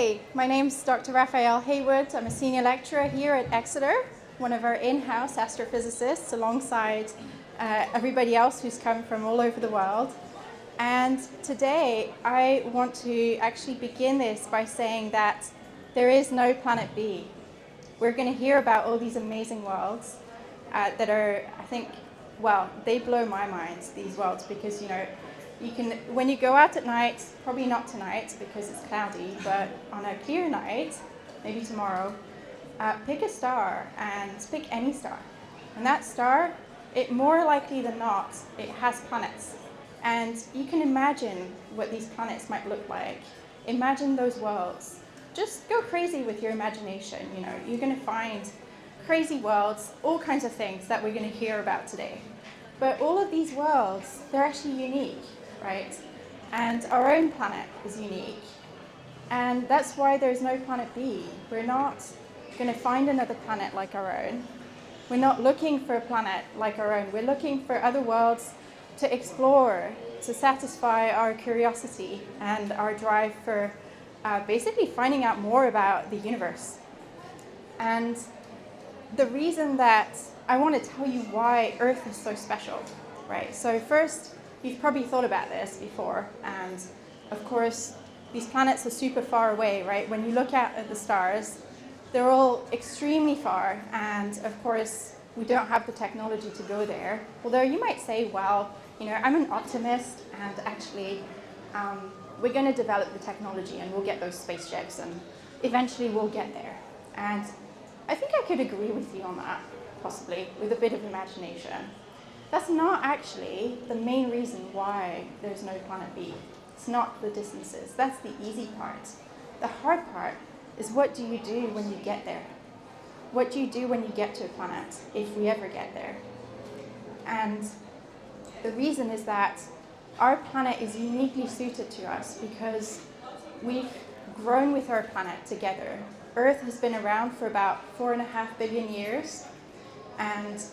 Hey, my name's Dr. Raphael Haywood. I'm a senior lecturer here at Exeter, one of our in-house astrophysicists alongside everybody else who's come from all over the world. And today I want to actually begin this by saying that there is no planet B. We're going to hear about all these amazing worlds that are, I think, well, they blow my mind, these worlds, because, you can, when you go out at night, probably not tonight because it's cloudy, but on a clear night, maybe tomorrow, pick a star and pick any star. And that star, it more likely than not, it has planets. And you can imagine what these planets might look like. Imagine those worlds. Just go crazy with your imagination. You're going to find crazy worlds, all kinds of things that we're going to hear about today. But all of these worlds, they're actually unique, right? And our own planet is unique. And that's why there's no planet B. We're not going to find another planet like our own. We're not looking for a planet like our own. We're looking for other worlds to explore, to satisfy our curiosity and our drive for basically finding out more about the universe. And the reason that I want to tell you why Earth is so special, right? So first, you've probably thought about this before, and of course, these planets are super far away, right? When you look out at the stars, they're all extremely far, and of course, we don't have the technology to go there. Although you might say, well, I'm an optimist, and actually, we're going to develop the technology, and we'll get those spaceships, and eventually we'll get there. And I think I could agree with you on that, possibly, with a bit of imagination. That's not actually the main reason why there's no planet B. It's not the distances. That's the easy part. The hard part is, what do you do when you get there? What do you do when you get to a planet, if we ever get there? And the reason is that our planet is uniquely suited to us because we've grown with our planet together. Earth has been around for about 4.5 billion years, and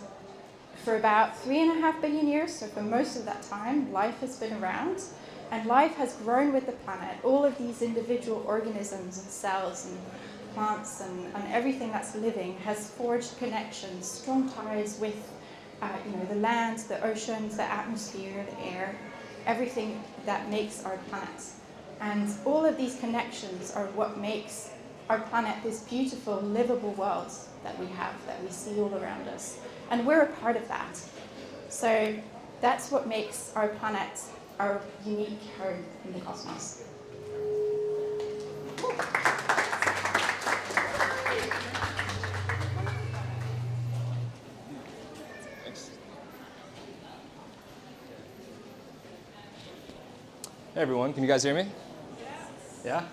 for about 3.5 billion years, so for most of that time, life has been around, and life has grown with the planet. All of these individual organisms and cells and plants and everything that's living has forged connections, strong ties with the land, the oceans, the atmosphere, the air, everything that makes our planet. And all of these connections are what makes our planet this beautiful, livable world that we have, that we see all around us. And we're a part of that. So that's what makes our planet our unique home in the cosmos. Hey everyone, can you guys hear me? Yeah?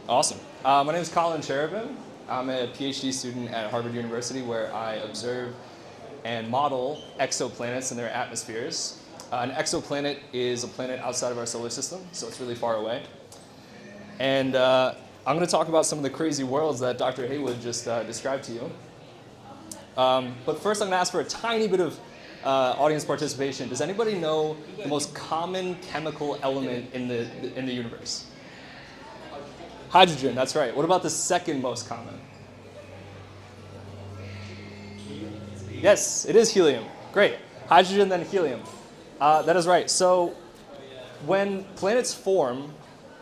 Awesome. My name is Colin Cherubin. I'm a PhD student at Harvard University where I observe and model exoplanets and their atmospheres. An exoplanet is a planet outside of our solar system, so it's really far away. And I'm going to talk about some of the crazy worlds that Dr. Haywood just described to you. But first I'm going to ask for a tiny bit of audience participation. Does anybody know the most common chemical element in the universe? Hydrogen, that's right. What about the second most common? Yes, it is helium. Great. Hydrogen, then helium. That is right. So when planets form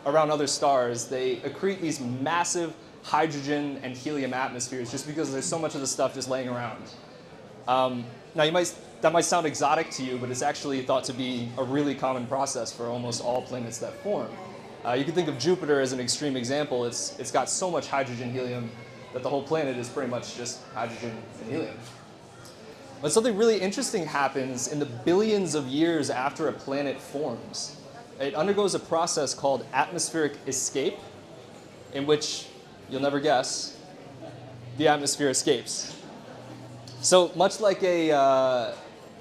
around other stars, they accrete these massive hydrogen and helium atmospheres just because there's so much of the stuff just laying around. Now, that might sound exotic to you, but it's actually thought to be a really common process for almost all planets that form. You can think of Jupiter as an extreme example. It's got so much hydrogen helium that the whole planet is pretty much just hydrogen and helium. But something really interesting happens in the billions of years after a planet forms. It undergoes a process called atmospheric escape, in which, you'll never guess, the atmosphere escapes. So much like a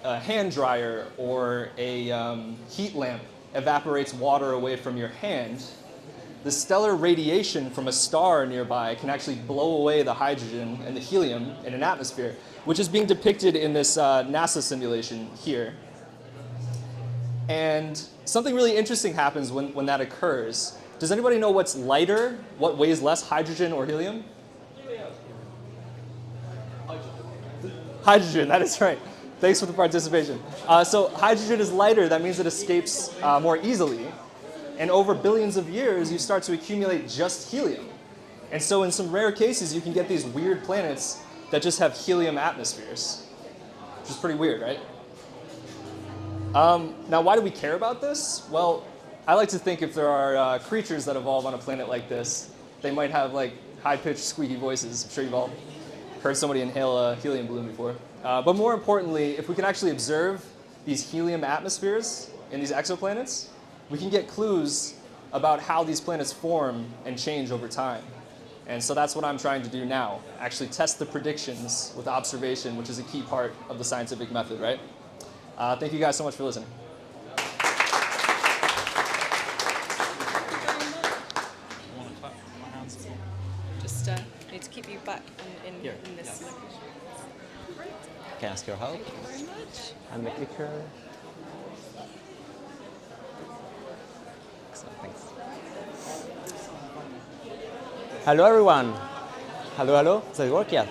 hand dryer or a heat lamp evaporates water away from your hand, the stellar radiation from a star nearby can actually blow away the hydrogen and the helium in an atmosphere, which is being depicted in this NASA simulation here. And something really interesting happens when that occurs. Does anybody know what's lighter, what weighs less, hydrogen or helium? Hydrogen, that is right. Thanks for the participation. So hydrogen is lighter, that means it escapes more easily. And over billions of years, you start to accumulate just helium. And so in some rare cases, you can get these weird planets that just have helium atmospheres, which is pretty weird, right? Now, why do we care about this? Well, I like to think if there are creatures that evolve on a planet like this, they might have like high-pitched, squeaky voices. I'm sure you've all heard somebody inhale a helium balloon before. But more importantly, if we can actually observe these helium atmospheres in these exoplanets, we can get clues about how these planets form and change over time. And so that's what I'm trying to do now, actually test the predictions with observation, which is a key part of the scientific method, right? Thank you guys so much for listening. Just need to keep you back in this location. Can I ask your help? Thank you very much. And the clicker. Excellent, thanks. Hello everyone. Hello, hello. Does it work? Yeah.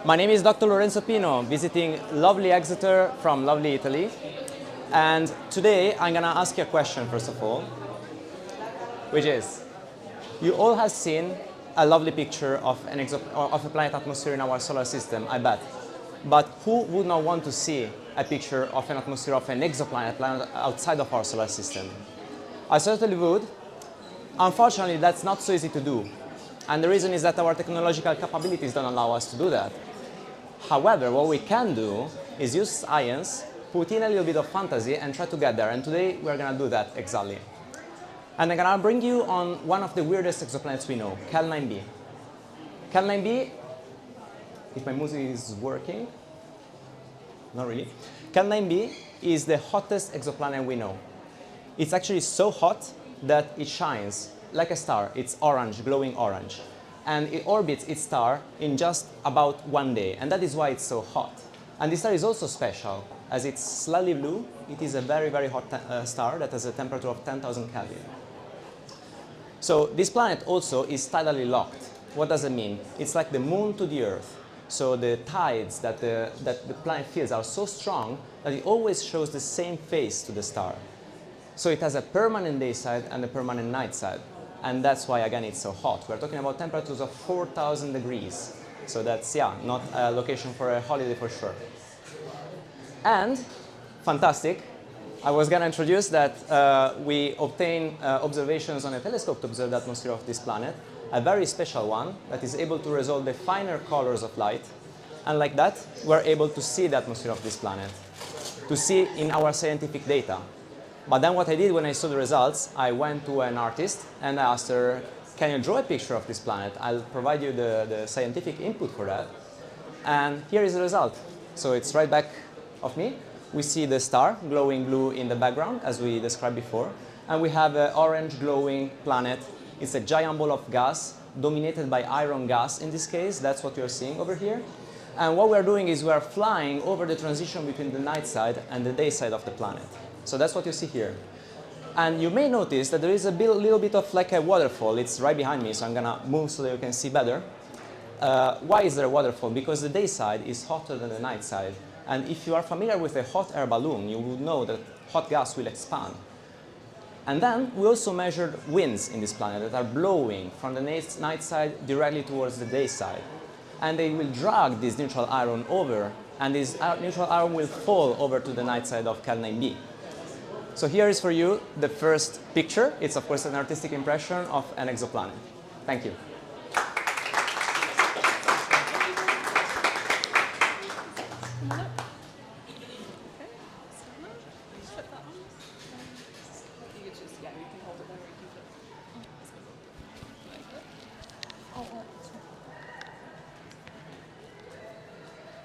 My name is Dr. Lorenzo Pino, visiting lovely Exeter from lovely Italy. And today I'm gonna ask you a question first of all, which is, you all have seen a lovely picture of of a planet atmosphere in our solar system, I bet. But who would not want to see a picture of an atmosphere of an exoplanet, planet outside of our solar system? I certainly would. Unfortunately, that's not so easy to do. And the reason is that our technological capabilities don't allow us to do that. However, what we can do is use science, put in a little bit of fantasy, and try to get there. And today, we're going to do that exactly. And I'm going to bring you on one of the weirdest exoplanets we know, Cal 9b. Cal 9b, if my music is working, not really. Cal 9b is the hottest exoplanet we know. It's actually so hot that it shines like a star. It's orange, glowing orange. And it orbits its star in just about 1 day. And that is why it's so hot. And this star is also special. As it's slightly blue, it is a very, very hot star that has a temperature of 10,000 Kelvin. So this planet also is tidally locked. What does it mean? It's like the moon to the Earth. So the tides that the planet feels are so strong that it always shows the same face to the star. So it has a permanent day side and a permanent night side. And that's why, again, it's so hot. We're talking about temperatures of 4,000 degrees. So that's, yeah, not a location for a holiday for sure. And, fantastic, I was going to introduce that we obtain observations on a telescope to observe the atmosphere of this planet, a very special one that is able to resolve the finer colors of light. And like that, we're able to see the atmosphere of this planet, to see in our scientific data. But then what I did when I saw the results, I went to an artist and I asked her, can you draw a picture of this planet? I'll provide you the scientific input for that. And here is the result. So it's right back of me. We see the star glowing blue in the background, as we described before. And we have an orange glowing planet. It's a giant ball of gas, dominated by iron gas in this case. That's what you're seeing over here. And what we're doing is we're flying over the transition between the night side and the day side of the planet. So that's what you see here. And you may notice that there is a little bit of like a waterfall. It's right behind me, so I'm gonna move so that you can see better. Why is there a waterfall? Because the day side is hotter than the night side. And if you are familiar with a hot air balloon, you would know that hot gas will expand. And then we also measured winds in this planet that are blowing from the night side directly towards the day side. And they will drag this neutral iron over, and this neutral iron will fall over to the night side of Cal 9b. So here is for you the first picture. It's of course an artistic impression of an exoplanet. Thank you.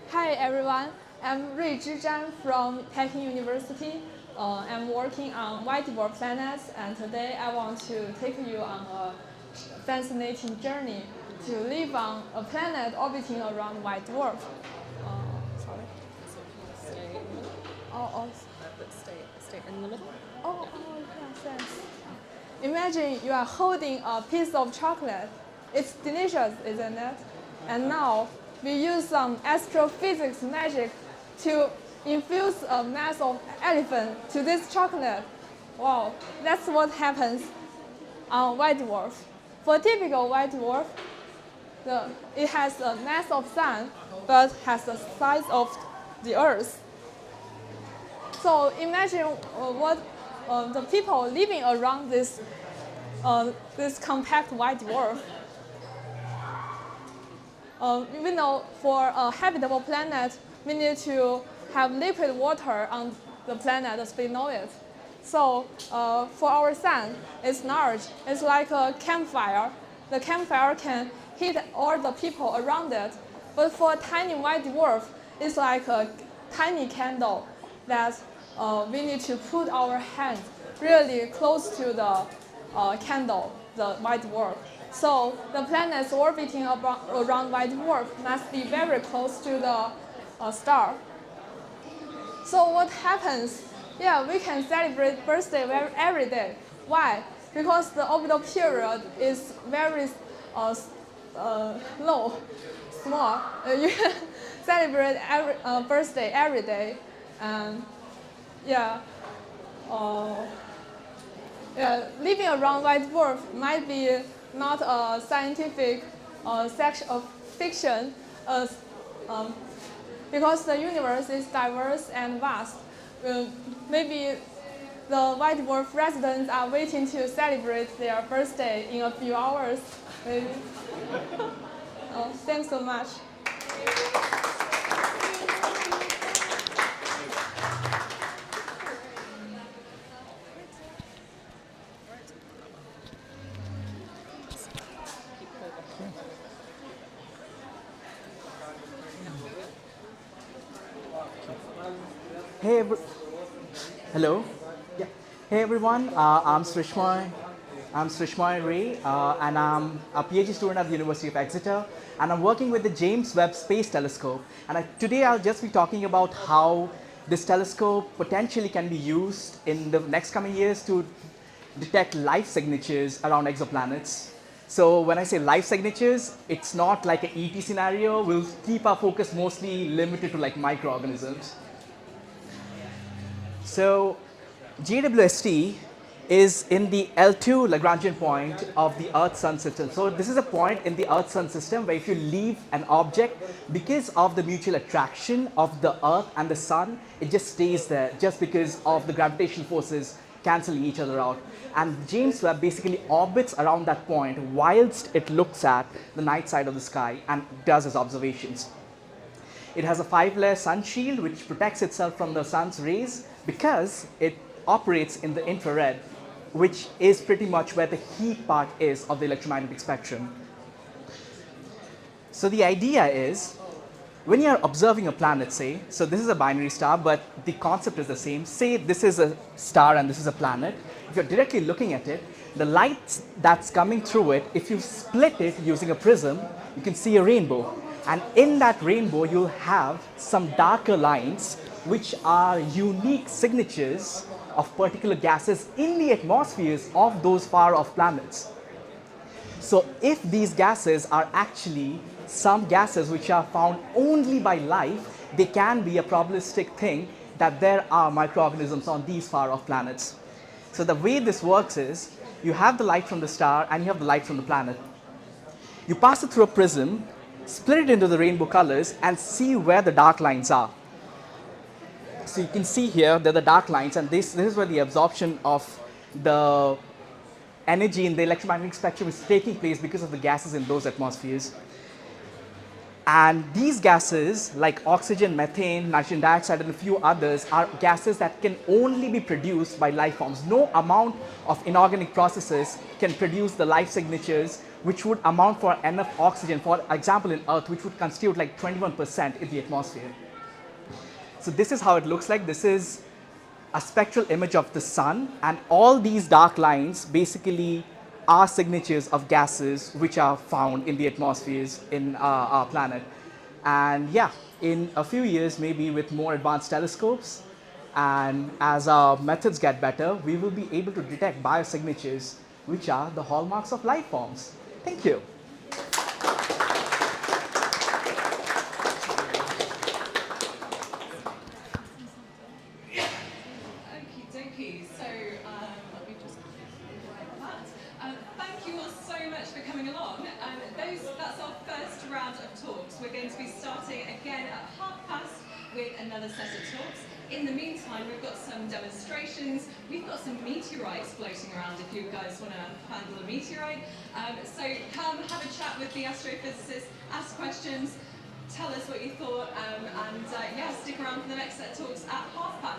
Hi everyone, I'm Rui Zhizhan from Peking University. I'm working on white dwarf planets, and today I want to take you on a fascinating journey to live on a planet orbiting around white dwarf. Sorry. Stay in the middle. Oh, But stay in the middle. yeah, thanks. imagine you are holding a piece of chocolate. It's delicious, isn't it? And now we use some astrophysics magic to infuse a mass of elephant to this chocolate. Wow, that's what happens on white dwarf. For typical white dwarf, it has a mass of sun, but has the size of the Earth. So imagine what the people living around this compact white dwarf. We know for a habitable planet, we need to have liquid water on the planet as we know it. So for our sun, it's large. It's like a campfire. The campfire can heat all the people around it. But for a tiny white dwarf, it's like a tiny candle that we need to put our hand really close to the candle, the white dwarf. So the planets orbiting around white dwarf must be very close to the star. So what happens? Yeah, we can celebrate birthday every day. Why? Because the orbital period is very low, small. You can celebrate birthday every day. And yeah, living around white dwarf might be not a scientific section of fiction, because the universe is diverse and vast. Maybe the white dwarf residents are waiting to celebrate their birthday in a few hours. Maybe. Thanks so much. Hello. Yeah. Hey everyone, I'm Srishmoy Ray, and I'm a PhD student at the University of Exeter, and I'm working with the James Webb Space Telescope. And today I'll just be talking about how this telescope potentially can be used in the next coming years to detect life signatures around exoplanets. So when I say life signatures, it's not like an ET scenario. We'll keep our focus mostly limited to like microorganisms. So JWST is in the L2 Lagrangian point of the Earth-Sun system. So this is a point in the Earth-Sun system where if you leave an object, because of the mutual attraction of the Earth and the Sun, it just stays there just because of the gravitational forces cancelling each other out. And James Webb basically orbits around that point whilst it looks at the night side of the sky and does its observations. It has a 5-layer sun shield which protects itself from the sun's rays because it operates in the infrared, which is pretty much where the heat part is of the electromagnetic spectrum. So the idea is, when you're observing a planet, say, so this is a binary star, but the concept is the same. Say this is a star and this is a planet. If you're directly looking at it, the light that's coming through it, if you split it using a prism, you can see a rainbow. And in that rainbow, you'll have some darker lines, which are unique signatures of particular gases in the atmospheres of those far-off planets. So if these gases are actually some gases which are found only by life, they can be a probabilistic thing that there are microorganisms on these far-off planets. So the way this works is, you have the light from the star and you have the light from the planet. You pass it through a prism, split it into the rainbow colors, and see where the dark lines are. So you can see here, they're the dark lines, and this is where the absorption of the energy in the electromagnetic spectrum is taking place because of the gases in those atmospheres. And these gases, like oxygen, methane, nitrogen dioxide, and a few others, are gases that can only be produced by life forms. No amount of inorganic processes can produce the life signatures which would amount for enough oxygen, for example in Earth, which would constitute like 21% in the atmosphere. So this is how it looks like. This is a spectral image of the sun, and all these dark lines basically are signatures of gases which are found in the atmospheres in our planet. And yeah, in a few years, maybe with more advanced telescopes, and as our methods get better, we will be able to detect biosignatures which are the hallmarks of life forms. Thank you. Okie dokie. So let me just write that. Thank you all so much for coming along. That's our first round of talks. We're going to be starting again at past with another set of talks. In the meantime, we've got some demonstrations. We've got some meteorites floating around if you guys want to handle a meteorite. So come have a chat with the astrophysicists, ask questions, tell us what you thought, and yeah, stick around for the next set of talks at past.